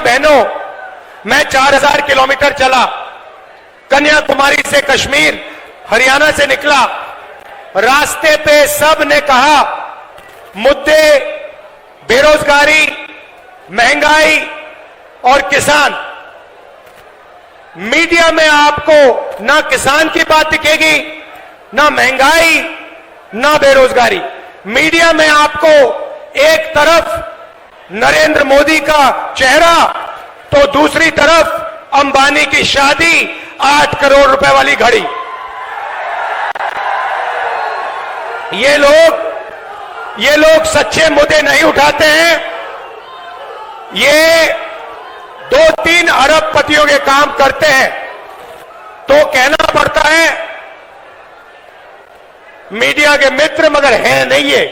बहनों, मैं 4000 किलोमीटर चला, कन्याकुमारी से कश्मीर, हरियाणा से निकला। रास्ते पे सब ने कहा मुद्दे बेरोजगारी, महंगाई और किसान। मीडिया में आपको ना किसान की बात दिखेगी, ना महंगाई, ना बेरोजगारी। मीडिया में आपको एक तरफ नरेंद्र मोदी का चेहरा तो दूसरी तरफ अंबानी की शादी, 8 करोड़ रुपए वाली घड़ी। ये लोग सच्चे मुद्दे नहीं उठाते हैं। ये 2-3 अरबपतियों के काम करते हैं। तो कहना पड़ता है मीडिया के मित्र, मगर हैं नहीं ये।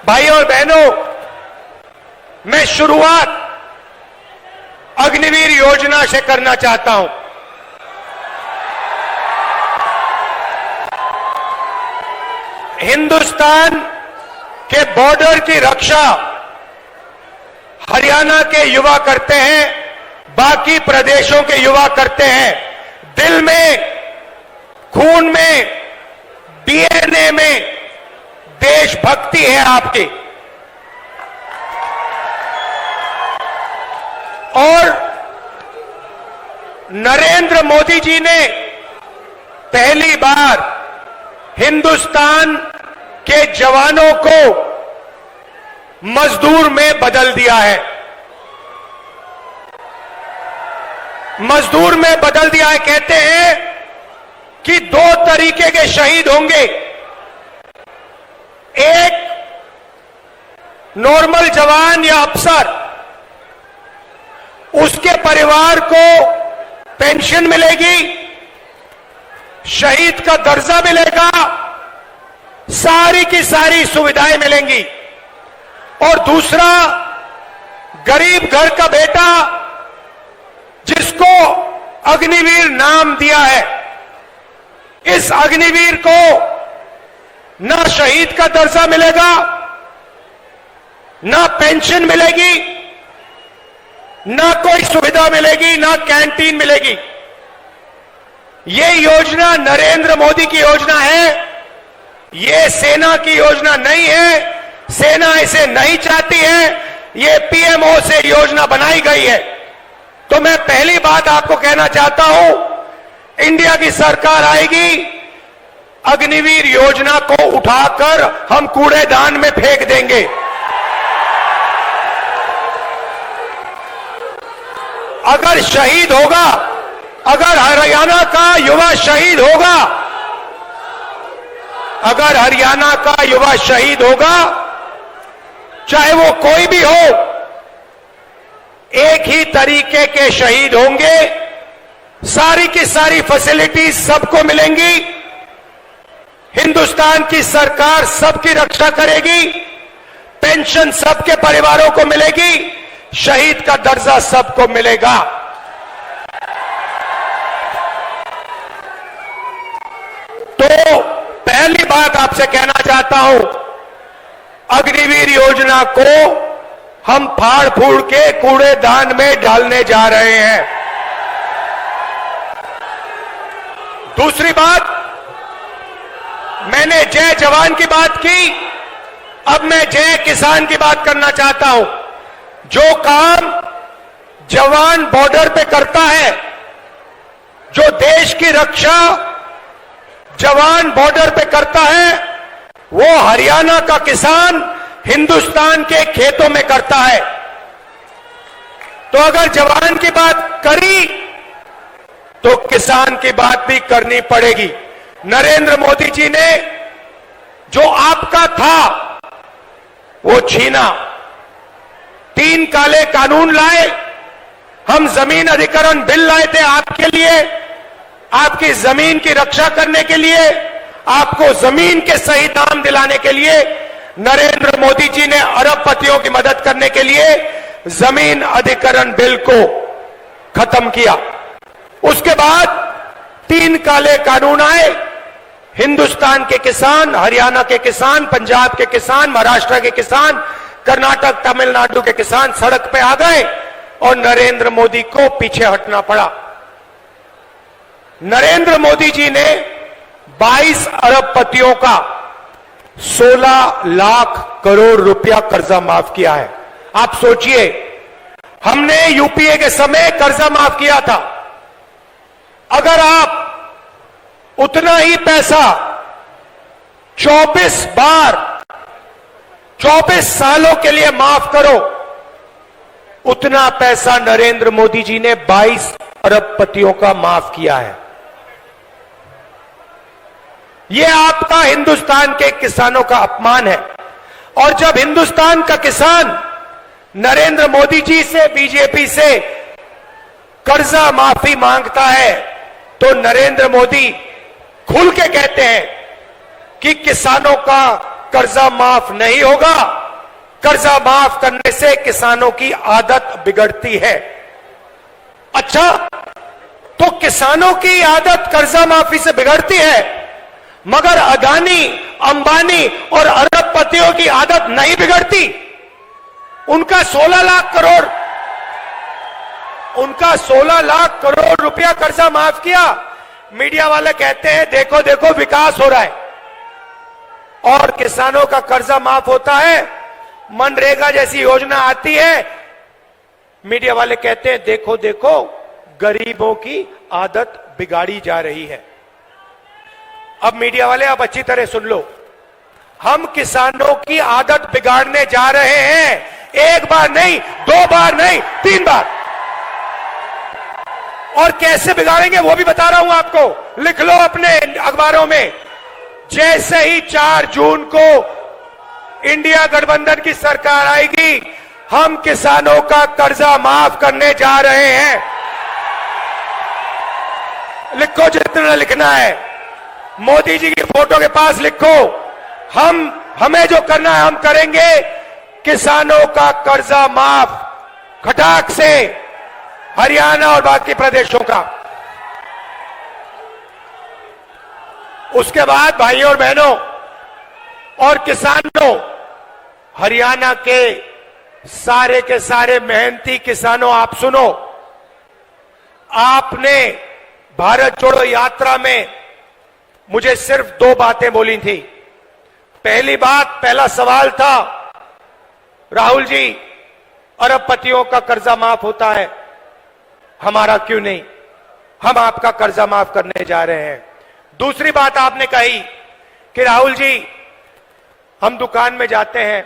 भाइयों और बहनों, मैं शुरुआत अग्निवीर योजना से करना चाहता हूं। हिंदुस्तान के बॉर्डर की रक्षा हरियाणा के युवा करते हैं, बाकी प्रदेशों के युवा करते हैं। दिल में, खून में, डीएनए में देशभक्ति है आपकी। और नरेंद्र मोदी जी ने पहली बार हिंदुस्तान के जवानों को मजदूर में बदल दिया है। मजदूर में बदल दिया है। कहते हैं कि 2 तरीके के शहीद होंगे। एक नॉर्मल जवान या अफसर, उसके परिवार को पेंशन मिलेगी, शहीद का दर्जा मिलेगा, सारी की सारी सुविधाएं मिलेंगी। और दूसरा, गरीब घर का बेटा जिसको अग्निवीर नाम दिया है, इस अग्निवीर को ना शहीद का दर्जा मिलेगा, ना पेंशन मिलेगी, ना कोई सुविधा मिलेगी, ना कैंटीन मिलेगी। ये योजना नरेंद्र मोदी की योजना है, ये सेना की योजना नहीं है। सेना इसे नहीं चाहती है, ये पीएमओ से योजना बनाई गई है। तो मैं पहली बात आपको कहना चाहता हूं, इंडिया की सरकार आएगी, अग्निवीर योजना को उठाकर हम कूड़ेदान में फेंक देंगे। अगर शहीद होगा, अगर हरियाणा का युवा शहीद होगा, अगर हरियाणा का युवा शहीद होगा, चाहे वो कोई भी हो, एक ही तरीके के शहीद होंगे। सारी की सारी फैसिलिटीज सबको मिलेंगी। हिंदुस्तान की सरकार सबकी रक्षा करेगी, पेंशन सबके परिवारों को मिलेगी, शहीद का दर्जा सबको मिलेगा। तो पहली बात आपसे कहना चाहता हूं, अग्निवीर योजना को हम फाड़ फूड़ के कूड़ेदान में डालने जा रहे हैं। दूसरी बात, मैंने जय जवान की बात की, अब मैं जय किसान की बात करना चाहता हूं। जो काम जवान बॉर्डर पे करता है, जो देश की रक्षा जवान बॉर्डर पे करता है, वो हरियाणा का किसान हिंदुस्तान के खेतों में करता है। तो अगर जवान की बात करी तो किसान की बात भी करनी पड़ेगी। नरेंद्र मोदी जी ने जो आपका था वो छीना। 3 काले कानून लाए, हम जमीन अधिग्रहण बिल लाए थे आपके लिए, आपकी जमीन की रक्षा करने के लिए, आपको जमीन के सही दाम दिलाने के लिए। नरेंद्र मोदी जी ने अरबपतियों की मदद करने के लिए जमीन अधिग्रहण बिल को खत्म किया। उसके बाद 3 काले कानून आए। हिंदुस्तान के किसान, हरियाणा के किसान, पंजाब के किसान, महाराष्ट्र के किसान, कर्नाटक, तमिलनाडु के किसान सड़क पे आ गए। और नरेंद्र मोदी को पीछे हटना पड़ा। नरेंद्र मोदी जी ने 22 अरबपतियों का 16 लाख करोड़ रुपया कर्जा माफ किया है। आप सोचिए, हमने यूपीए के समय कर्जा माफ किया था। अगर आप उतना ही पैसा 24 बार 24 सालों के लिए माफ करो, उतना पैसा नरेंद्र मोदी जी ने 22 अरबपतियों का माफ किया है। यह आपका हिंदुस्तान के किसानों का अपमान है। और जब हिंदुस्तान का किसान नरेंद्र मोदी जी से, बीजेपी से कर्जा माफी मांगता है, तो नरेंद्र मोदी खुल के कहते हैं कि किसानों का कर्जा माफ नहीं होगा, कर्जा माफ करने से किसानों की आदत बिगड़ती है। अच्छा, तो किसानों की आदत कर्जा माफी से बिगड़ती है, मगर अदानी, अंबानी और अरबपतियों की आदत नहीं बिगड़ती। उनका 16 लाख करोड़ रुपया कर्जा माफ किया। मीडिया वाले कहते हैं देखो देखो विकास हो रहा है, और किसानों का कर्जा माफ होता है। मनरेगा जैसी योजना आती है, मीडिया वाले कहते हैं देखो देखो गरीबों की आदत बिगाड़ी जा रही है। अब मीडिया वाले, आप अच्छी तरह सुन लो, हम किसानों की आदत बिगाड़ने जा रहे हैं। एक बार नहीं, 2 बार नहीं, 3 बार। और कैसे बिगाड़ेंगे वो भी बता रहा हूं आपको, लिख लो अपने अखबारों में। जैसे ही 4 जून को इंडिया गठबंधन की सरकार आएगी, हम किसानों का कर्जा माफ करने जा रहे हैं। लिखो जितना लिखना है, मोदी जी की फोटो के पास लिखो। हमें जो करना है हम करेंगे। किसानों का कर्जा माफ खटाक से, हरियाणा और बाकी प्रदेशों का। उसके बाद भाइयों और बहनों और किसानों, हरियाणा के सारे मेहनती किसानों, आप सुनो। आपने भारत जोड़ो यात्रा में मुझे सिर्फ 2 बातें बोली थी। पहला सवाल था, राहुल जी, अरबपतियों का कर्जा माफ होता है, हमारा क्यों नहीं? हम आपका कर्जा माफ करने जा रहे हैं। दूसरी बात आपने कही कि राहुल जी, हम दुकान में जाते हैं,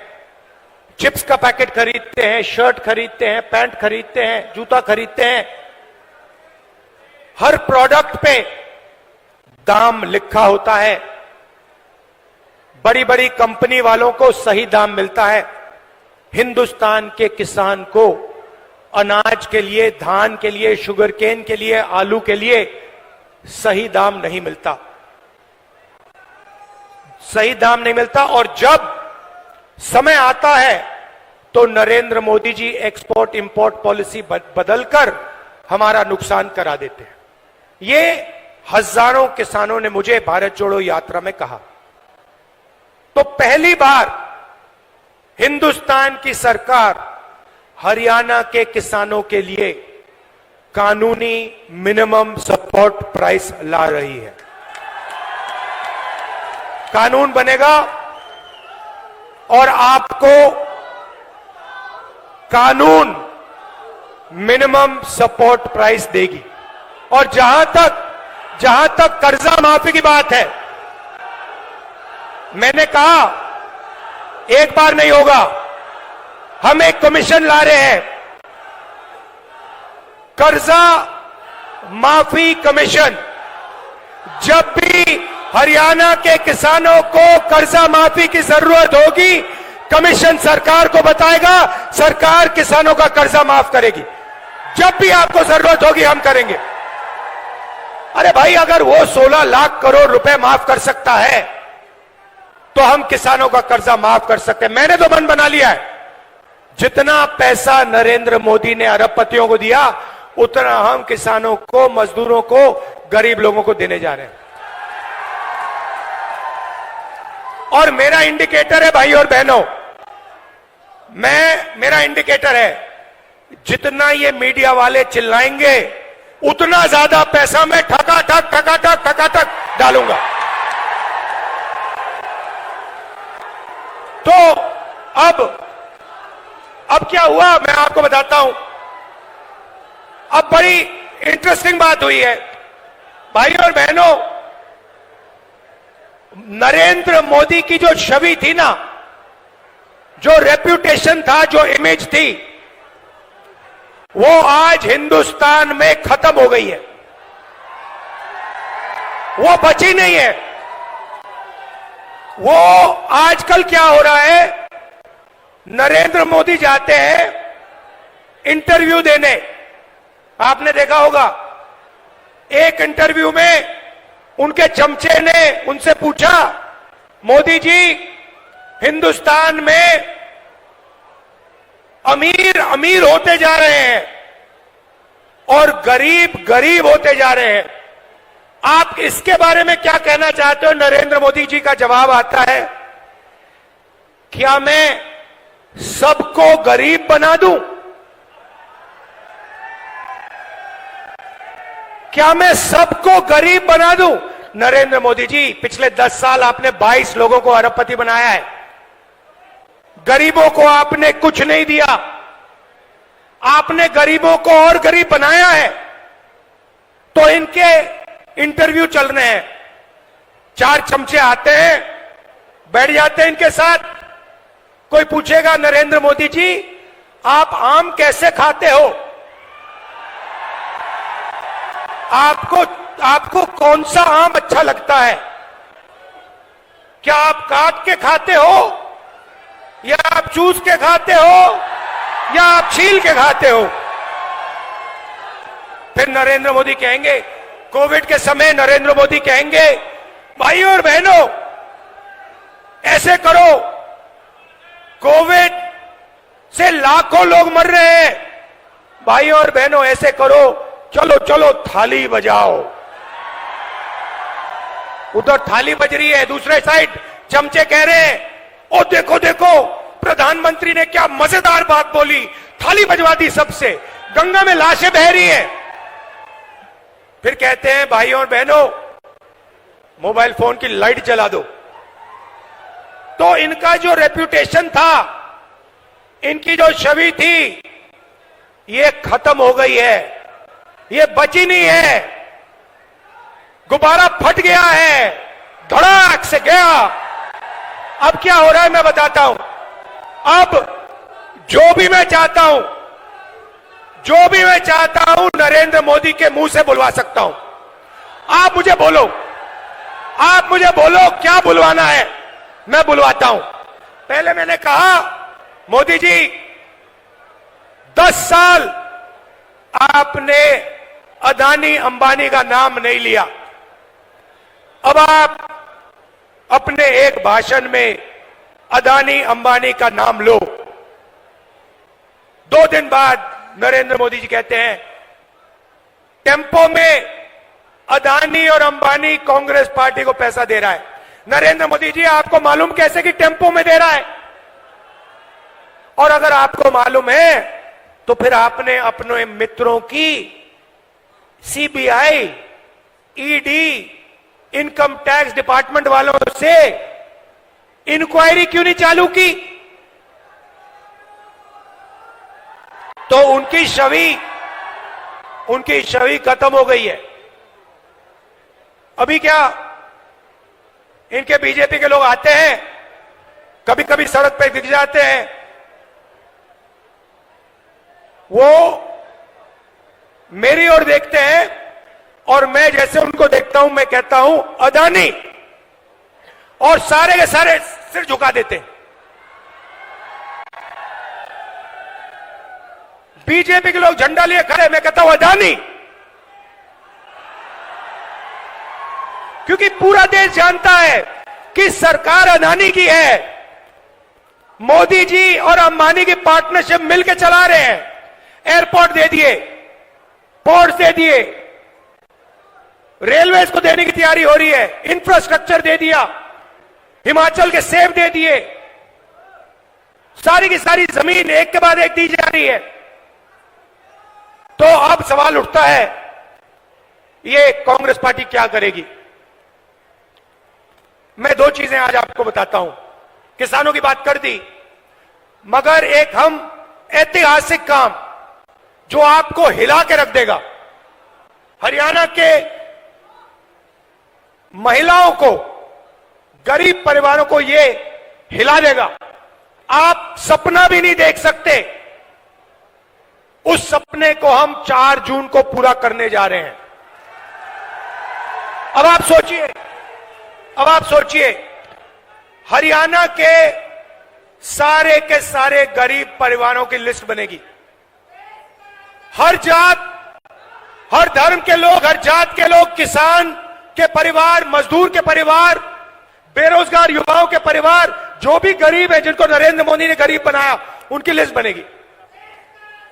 चिप्स का पैकेट खरीदते हैं, शर्ट खरीदते हैं, पैंट खरीदते हैं, जूता खरीदते हैं, हर प्रोडक्ट पे दाम लिखा होता है। बड़ी बड़ी कंपनी वालों को सही दाम मिलता है, हिंदुस्तान के किसान को अनाज के लिए, धान के लिए, शुगर केन के लिए, आलू के लिए सही दाम नहीं मिलता। सही दाम नहीं मिलता। और जब समय आता है तो Narendra Modi ji export import policy बदलकर हमारा नुकसान करा देते हैं। ये हजारों किसानों ने मुझे भारत जोड़ो यात्रा में कहा। तो पहली बार हिंदुस्तान की सरकार हरियाणा के किसानों के लिए कानूनी मिनिमम सपोर्ट प्राइस ला रही है। कानून बनेगा और आपको कानून मिनिमम सपोर्ट प्राइस देगी। और जहां तक कर्जा माफी की बात है, मैंने कहा एक बार नहीं होगा, हम एक कमीशन ला रहे हैं, कर्जा माफी कमीशन। जब भी हरियाणा के किसानों को कर्जा माफी की जरूरत होगी, कमीशन सरकार को बताएगा, सरकार किसानों का कर्जा माफ करेगी। जब भी आपको जरूरत होगी हम करेंगे। अरे भाई, अगर वो 16 लाख करोड़ रुपए माफ कर सकता है तो हम किसानों का कर्जा माफ कर सकते हैं। मैंने तो मन बना लिया है, जितना पैसा नरेंद्र मोदी ने अरबपतियों को दिया, उतना हम किसानों को, मजदूरों को, गरीब लोगों को देने जा रहे हैं। और मेरा इंडिकेटर है भाई और बहनों, मेरा इंडिकेटर है जितना ये मीडिया वाले चिल्लाएंगे उतना ज्यादा पैसा मैं ठकाठक डालूंगा। तो अब क्या हुआ मैं आपको बताता हूं। अब बड़ी इंटरेस्टिंग बात हुई है भाइयों और बहनों। नरेंद्र मोदी की जो छवि थी ना, जो रेप्यूटेशन था, जो इमेज थी, वो आज हिंदुस्तान में खत्म हो गई है। वो बची नहीं है। वो आजकल क्या हो रहा है, नरेंद्र मोदी जाते हैं इंटरव्यू देने। आपने देखा होगा एक इंटरव्यू में उनके चमचे ने उनसे पूछा, मोदी जी हिंदुस्तान में अमीर अमीर होते जा रहे हैं और गरीब गरीब होते जा रहे हैं, आप इसके बारे में क्या कहना चाहते हो? नरेंद्र मोदी जी का जवाब आता है, क्या मैं सबको गरीब बना दूं? क्या मैं सबको गरीब बना दूं? नरेंद्र मोदी जी, पिछले 10 साल आपने 22 लोगों को अरबपति बनाया है। गरीबों को आपने कुछ नहीं दिया। आपने गरीबों को और गरीब बनाया है। तो इनके इंटरव्यू चल रहे हैं, 4 चमचे आते हैं, बैठ जाते हैं इनके साथ। कोई पूछेगा, नरेंद्र मोदी जी आप आम कैसे खाते हो? आपको कौन सा आम अच्छा लगता है? क्या आप काट के खाते हो, या आप चूस के खाते हो, या आप छील के खाते हो? फिर नरेंद्र मोदी कहेंगे, कोविड के समय नरेंद्र मोदी कहेंगे, भाइयों और बहनों ऐसे करो, कोविड से लाखों लोग मर रहे हैं, भाइयों और बहनों ऐसे करो, चलो चलो थाली बजाओ। उधर थाली बज रही है, दूसरे साइड चमचे कह रहे हैं, ओ देखो देखो प्रधानमंत्री ने क्या मजेदार बात बोली, थाली बजवा दी सबसे, गंगा में लाशें बह रही हैं। फिर कहते हैं, भाइयों और बहनों मोबाइल फोन की लाइट जला दो। तो इनका जो रेप्यूटेशन था, इनकी जो छवि थी, ये खत्म हो गई है, ये बची नहीं है। गुब्बारा फट गया है, धड़ाक से गया। अब क्या हो रहा है मैं बताता हूं। अब जो भी मैं चाहता हूं नरेंद्र मोदी के मुंह से बुलवा सकता हूं। आप मुझे बोलो क्या बुलवाना है, मैं बुलवाता हूं। पहले मैंने कहा, मोदी जी 10 साल आपने अदानी अंबानी का नाम नहीं लिया, अब आप अपने एक भाषण में अदानी अंबानी का नाम लो। 2 दिन बाद नरेंद्र मोदी जी कहते हैं, टेम्पो में अदानी और अंबानी कांग्रेस पार्टी को पैसा दे रहा है। नरेंद्र मोदी जी आपको मालूम कैसे कि टेम्पो में दे रहा है? और अगर आपको मालूम है तो फिर आपने अपने मित्रों की CBI, ED, income tax department वालों से इंक्वायरी क्यों नहीं चालू की? तो उनकी छवि खत्म हो गई है। अभी क्या, इनके बीजेपी के लोग आते हैं, कभी कभी सड़क पे दिख जाते हैं, वो मेरी ओर देखते हैं और मैं जैसे उनको देखता हूं, मैं कहता हूं अदानी, और सारे के सारे सिर झुका देते हैं। बीजेपी के लोग झंडा लिए खड़े, मैं कहता हूं अदानी, क्योंकि पूरा देश जानता है कि सरकार अदानी की है। मोदी जी और अंबानी की पार्टनरशिप मिलकर चला रहे हैं। एयरपोर्ट दे दिए, पोर्ट दे दिए, रेलवेज को देने की तैयारी हो रही है, इंफ्रास्ट्रक्चर दे दिया, हिमाचल के सेब दे दिए, सारी की सारी जमीन एक के बाद एक दी जा रही है। अब सवाल उठता है, ये कांग्रेस पार्टी क्या करेगी? मैं दो चीजें आज आपको बताता हूं। किसानों की बात कर दी, मगर एक हम ऐतिहासिक काम जो आपको हिला के रख देगा, हरियाणा के महिलाओं को, गरीब परिवारों को ये हिला देगा, आप सपना भी नहीं देख सकते। उस सपने को हम 4 जून को पूरा करने जा रहे हैं। अब आप सोचिए, हरियाणा के सारे गरीब परिवारों की लिस्ट बनेगी। हर जात, हर धर्म के लोग, हर जात के लोग, किसान के परिवार, मजदूर के परिवार, बेरोजगार युवाओं के परिवार, जो भी गरीब है, जिनको नरेंद्र मोदी ने गरीब बनाया, उनकी लिस्ट बनेगी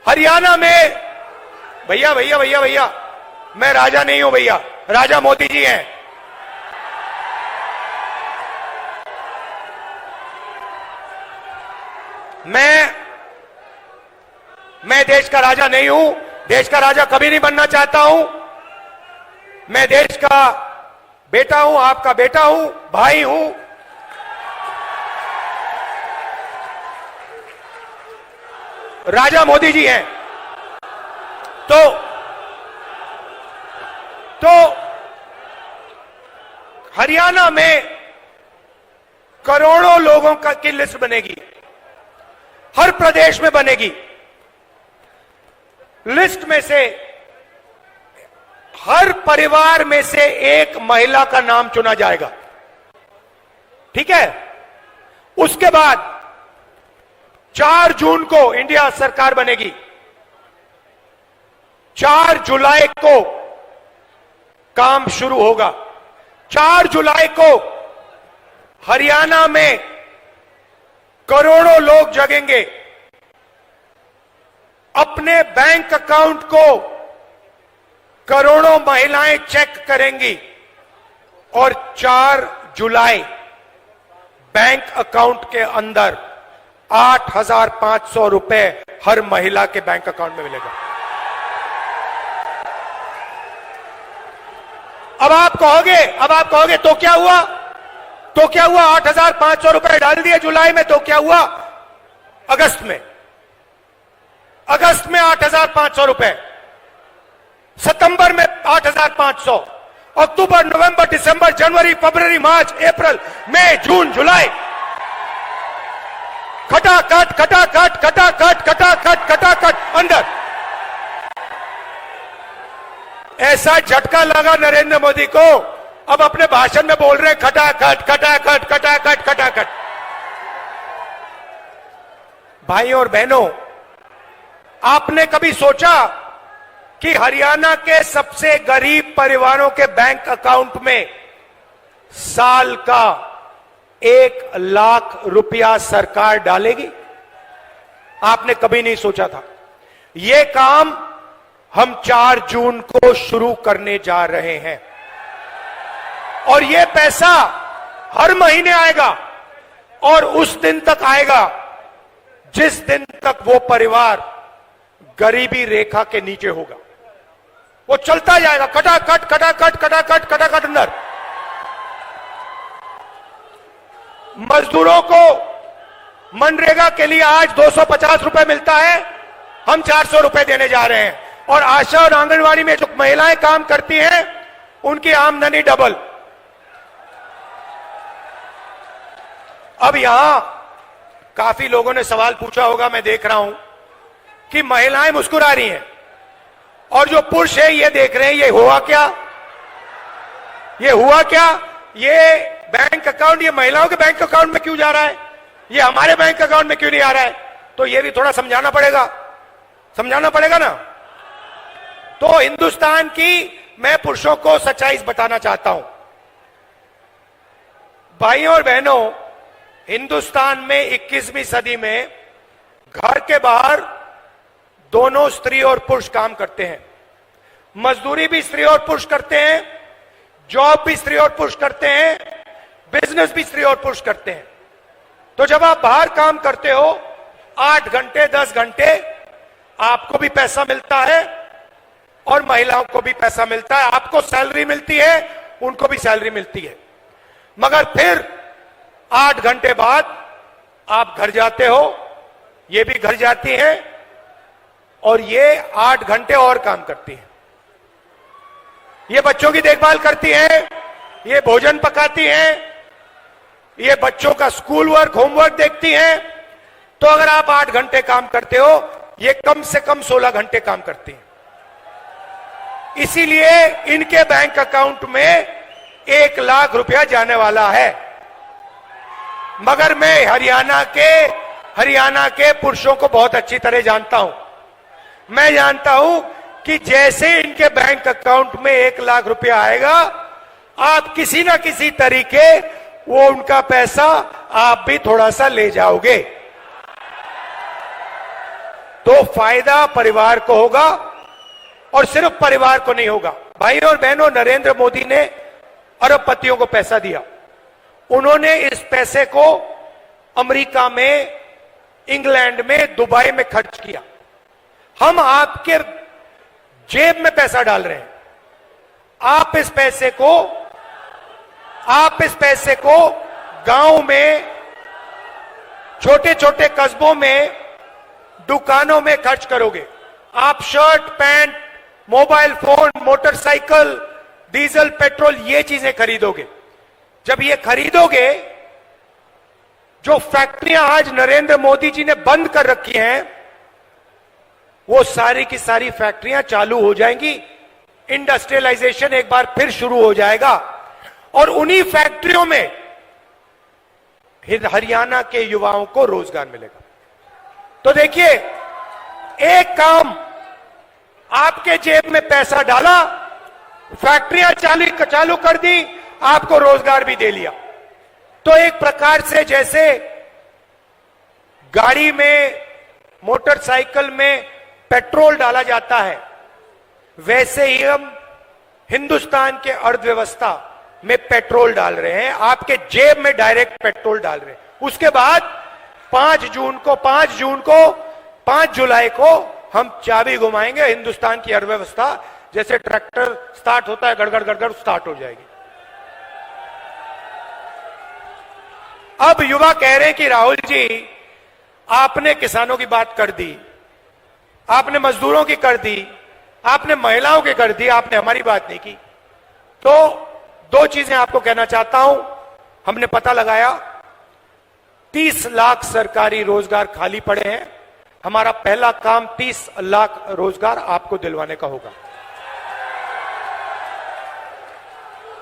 हरियाणा में। भैया, मैं राजा नहीं हूं भैया, राजा मोदी जी हैं। मैं देश का राजा नहीं हूं, देश का राजा कभी नहीं बनना चाहता हूं। मैं देश का बेटा हूं, आपका बेटा हूं, भाई हूं। राजा मोदी जी हैं। तो हरियाणा में करोड़ों लोगों की लिस्ट बनेगी, हर प्रदेश में बनेगी। लिस्ट में से हर परिवार में से एक महिला का नाम चुना जाएगा, ठीक है? उसके बाद 4 जून को इंडिया सरकार बनेगी। 4 जुलाई को काम शुरू होगा। 4 जुलाई को हरियाणा में करोड़ों लोग जगेंगे, अपने बैंक अकाउंट को करोड़ों महिलाएं चेक करेंगी और 4 जुलाई बैंक अकाउंट के अंदर 8,500 रुपए हर महिला के बैंक अकाउंट में मिलेगा। अब आप कहोगे तो क्या हुआ? 8,500 रुपए डाल दिए जुलाई में, तो क्या हुआ? अगस्त में 8,500 रुपए, सितंबर में 8,500, अक्टूबर, नवंबर, दिसंबर, जनवरी, फरवरी, मार्च, अप्रैल, मई, जून, जुलाई, खटाखट अंदर। ऐसा झटका लगा नरेंद्र मोदी को, अब अपने भाषण में बोल रहे हैं खटाखट। भाइयों और बहनों, आपने कभी सोचा कि हरियाणा के सबसे गरीब परिवारों के बैंक अकाउंट में साल का 1 लाख रुपया सरकार डालेगी? आपने कभी नहीं सोचा था। यह काम हम 4 जून को शुरू करने जा रहे हैं और यह पैसा हर महीने आएगा और उस दिन तक आएगा जिस दिन तक वो परिवार गरीबी रेखा के नीचे होगा। वो चलता जाएगा, खटाखट अंदर। मजदूरों को मनरेगा के लिए आज 250 रुपए मिलता है, हम 400 रुपए देने जा रहे हैं। और आशा और आंगनवाड़ी में जो महिलाएं काम करती हैं, उनकी आमदनी डबल। अब यहां काफी लोगों ने सवाल पूछा होगा, मैं देख रहा हूं कि महिलाएं मुस्कुरा रही हैं और जो पुरुष है ये देख रहे हैं, ये हुआ क्या? ये बैंक अकाउंट, ये महिलाओं के बैंक अकाउंट में क्यों जा रहा है, ये हमारे बैंक अकाउंट में क्यों नहीं आ रहा है? तो ये भी थोड़ा समझाना पड़ेगा ना। तो हिंदुस्तान की मैं पुरुषों को सच्चाई बताना चाहता हूं। भाइयों और बहनों, हिंदुस्तान में 21वीं सदी में घर के बाहर दोनों स्त्री और पुरुष काम करते हैं। मजदूरी भी स्त्री और पुरुष करते हैं, जॉब भी स्त्री और पुरुष करते हैं, बिजनेस भी स्त्री और पुरुष करते हैं। तो जब आप बाहर काम करते हो 8 घंटे 10 घंटे, आपको भी पैसा मिलता है और महिलाओं को भी पैसा मिलता है। आपको सैलरी मिलती है, उनको भी सैलरी मिलती है, मगर फिर 8 घंटे बाद आप घर जाते हो, ये भी घर जाती हैं और ये 8 घंटे और काम करती हैं। ये बच्चों की देखभाल करती हैं, ये भोजन पकाती हैं, ये बच्चों का स्कूल वर्क, होमवर्क देखती हैं। तो अगर आप 8 घंटे काम करते हो, ये कम से कम 16 घंटे काम करती हैं। इसीलिए इनके बैंक अकाउंट में 1 लाख रुपया जाने वाला है। मगर मैं हरियाणा के पुरुषों को बहुत अच्छी तरह जानता हूं। मैं जानता हूं कि जैसे इनके बैंक अकाउंट में 1 लाख रुपया आएगा, आप किसी ना किसी तरीके वो उनका पैसा आप भी थोड़ा सा ले जाओगे, तो फायदा परिवार को होगा। और सिर्फ परिवार को नहीं होगा, भाई और बहनों, नरेंद्र मोदी ने अरबपतियों को पैसा दिया। उन्होंने इस पैसे को अमेरिका में, इंग्लैंड में, दुबई में खर्च किया। हम आपके जेब में पैसा डाल रहे हैं। आप इस पैसे को गांव में, छोटे छोटे कस्बों में, दुकानों में खर्च करोगे। आप shirt, pant, mobile phone, motorcycle, diesel, petrol, ये चीजें खरीदोगे। जब ये खरीदोगे, जो फैक्ट्रियां आज नरेंद्र मोदी जी ने बंद कर रखी हैं, वो सारी की सारी फैक्ट्रियां चालू हो जाएंगी। इंडस्ट्रियलाइजेशन एक बार फिर शुरू हो जाएगा और उन्हीं फैक्ट्रियों में हरियाणा के युवाओं को रोजगार मिलेगा। तो देखिए, एक काम, आपके जेब में पैसा डाला, फैक्ट्रियां चालू कर दी, आपको रोजगार भी दे लिया। तो एक प्रकार से जैसे गाड़ी में, मोटरसाइकिल में पेट्रोल डाला जाता है, वैसे ही हम हिंदुस्तान के अर्थव्यवस्था में पेट्रोल डाल रहे हैं। आपके जेब में डायरेक्ट पेट्रोल डाल रहे हैं। उसके बाद 5 जुलाई को हम चाबी घुमाएंगे, हिंदुस्तान की अर्थव्यवस्था जैसे ट्रैक्टर स्टार्ट होता है, गड़गड़ गड़गड़ स्टार्ट हो जाएगी। अब युवा कह रहे हैं कि राहुल जी, आपने किसानों की बात कर दी, आपने मजदूरों की कर दी, आपने महिलाओं की कर दी, आपने हमारी बात नहीं की। तो 2 चीजें आपको कहना चाहता हूं। हमने पता लगाया 30 लाख सरकारी रोजगार खाली पड़े हैं। हमारा पहला काम 30 लाख रोजगार आपको दिलवाने का होगा।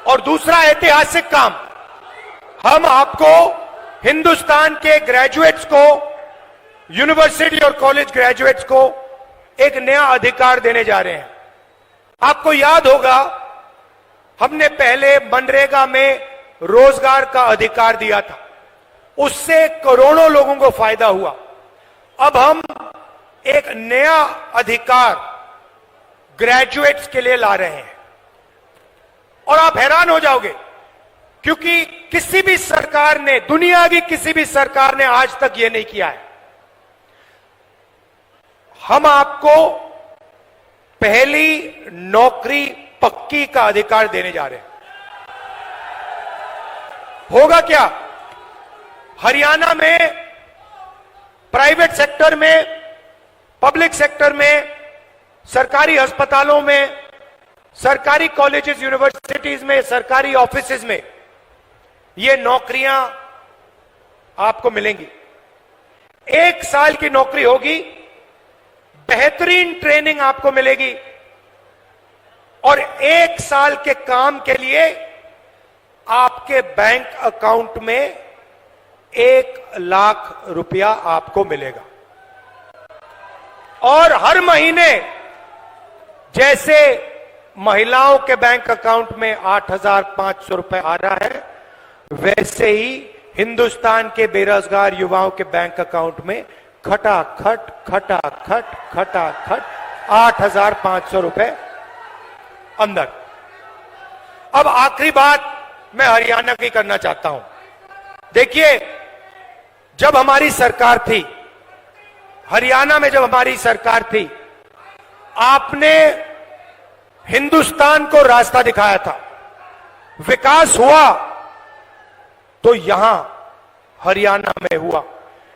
और दूसरा ऐतिहासिक काम, हम आपको, हिंदुस्तान के ग्रेजुएट्स को, यूनिवर्सिटी और कॉलेज ग्रेजुएट्स को एक नया अधिकार देने जा रहे हैं। आपको याद होगा, हमने पहले मनरेगा में रोजगार का अधिकार दिया था, उससे करोड़ों लोगों को फायदा हुआ। अब हम एक नया अधिकार ग्रेजुएट्स के लिए ला रहे हैं और आप हैरान हो जाओगे, क्योंकि किसी भी सरकार ने, दुनिया की किसी भी सरकार ने आज तक यह नहीं किया है। हम आपको पहली नौकरी पक्की का अधिकार देने जा रहे हैं। होगा क्या? हरियाणा में प्राइवेट सेक्टर में, पब्लिक सेक्टर में, सरकारी अस्पतालों में, सरकारी कॉलेजेस, यूनिवर्सिटीज में, सरकारी ऑफिसेज में ये नौकरियां आपको मिलेंगी। 1 साल की नौकरी होगी, बेहतरीन ट्रेनिंग आपको मिलेगी और 1 साल के काम के लिए आपके बैंक अकाउंट में 1 लाख रुपया आपको मिलेगा। और हर महीने जैसे महिलाओं के बैंक अकाउंट में 8,500 रुपए आ रहा है, वैसे ही हिंदुस्तान के बेरोजगार युवाओं के बैंक अकाउंट में खटाखट 8,500 रुपए अंदर। अब आखिरी बात मैं हरियाणा की करना चाहता हूं। देखिए, जब हमारी सरकार थी, हरियाणा में जब हमारी सरकार थी, आपने हिंदुस्तान को रास्ता दिखाया था। विकास हुआ तो यहां हरियाणा में हुआ,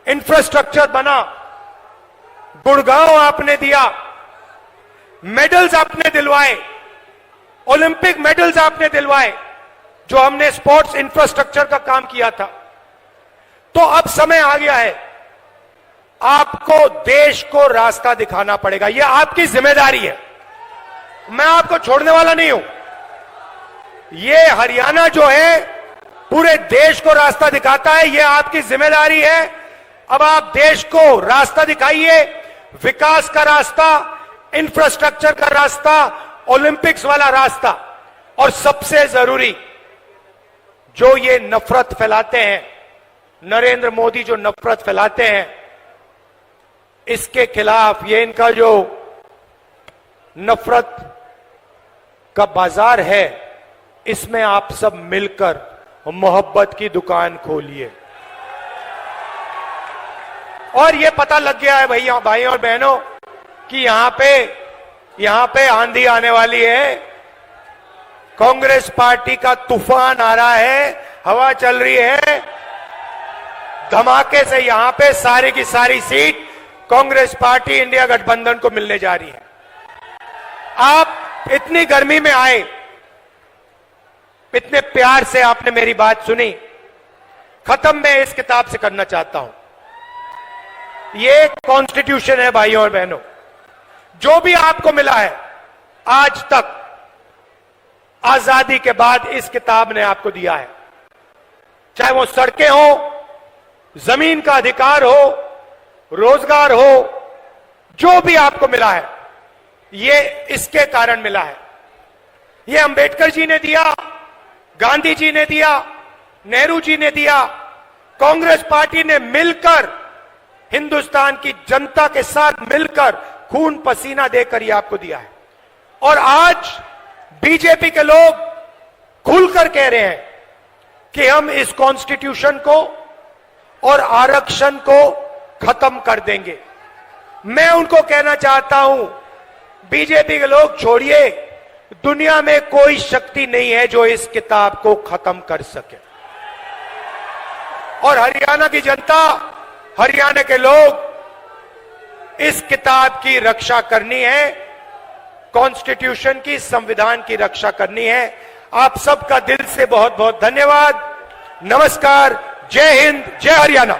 इंफ्रास्ट्रक्चर बना, गुड़गांव आपने दिया, मेडल्स आपने दिलवाए, ओलंपिक मेडल्स आपने दिलवाए, जो हमने स्पोर्ट्स इंफ्रास्ट्रक्चर का काम किया था। तो अब समय आ गया है, आपको देश को रास्ता दिखाना पड़ेगा। यह आपकी जिम्मेदारी है, मैं आपको छोड़ने वाला नहीं हूं। यह हरियाणा जो है पूरे देश को रास्ता दिखाता है, यह आपकी जिम्मेदारी है। अब आप देश को रास्ता दिखाइए, विकास का रास्ता, इंफ्रास्ट्रक्चर का रास्ता, ओलंपिक्स वाला रास्ता। और सबसे जरूरी, जो ये नफरत फैलाते हैं, नरेंद्र मोदी जो नफरत फैलाते हैं, इसके खिलाफ, ये इनका जो नफरत का बाजार है, इसमें आप सब मिलकर मोहब्बत की दुकान खोलिए। और ये पता लग गया है भैया, भाई और बहनों, कि यहां पे आंधी आने वाली है, कांग्रेस पार्टी का तूफान आ रहा है, हवा चल रही है, धमाके से यहां पे सारी की सारी सीट कांग्रेस पार्टी इंडिया गठबंधन को मिलने जा रही है। आप इतनी गर्मी में आए, इतने प्यार से आपने मेरी बात सुनी। खत्म मैं इस किताब से करना चाहता हूं। ये कॉन्स्टिट्यूशन है भाइयों और बहनों, जो भी आपको मिला है आज तक, आजादी के बाद इस किताब ने आपको दिया है। चाहे वो सड़कें हो, जमीन का अधिकार हो, रोजगार हो, जो भी आपको मिला है, ये इसके कारण मिला है। ये अंबेडकर जी ने दिया, गांधी जी ने दिया, नेहरू जी ने दिया, कांग्रेस पार्टी ने मिलकर, हिंदुस्तान की जनता के साथ मिलकर खून पसीना देकर ये आपको दिया है। और आज बीजेपी के लोग खुलकर कह रहे हैं कि हम इस कॉन्स्टिट्यूशन को और आरक्षण को खत्म कर देंगे। मैं उनको कहना चाहता हूं, बीजेपी के लोग छोड़िए, दुनिया में कोई शक्ति नहीं है जो इस किताब को खत्म कर सके। और हरियाणा की जनता, हरियाणा के लोग, इस किताब की रक्षा करनी है, कॉन्स्टिट्यूशन की, संविधान की रक्षा करनी है। आप सबका दिल से बहुत बहुत धन्यवाद। नमस्कार, जय हिंद, जय हरियाणा।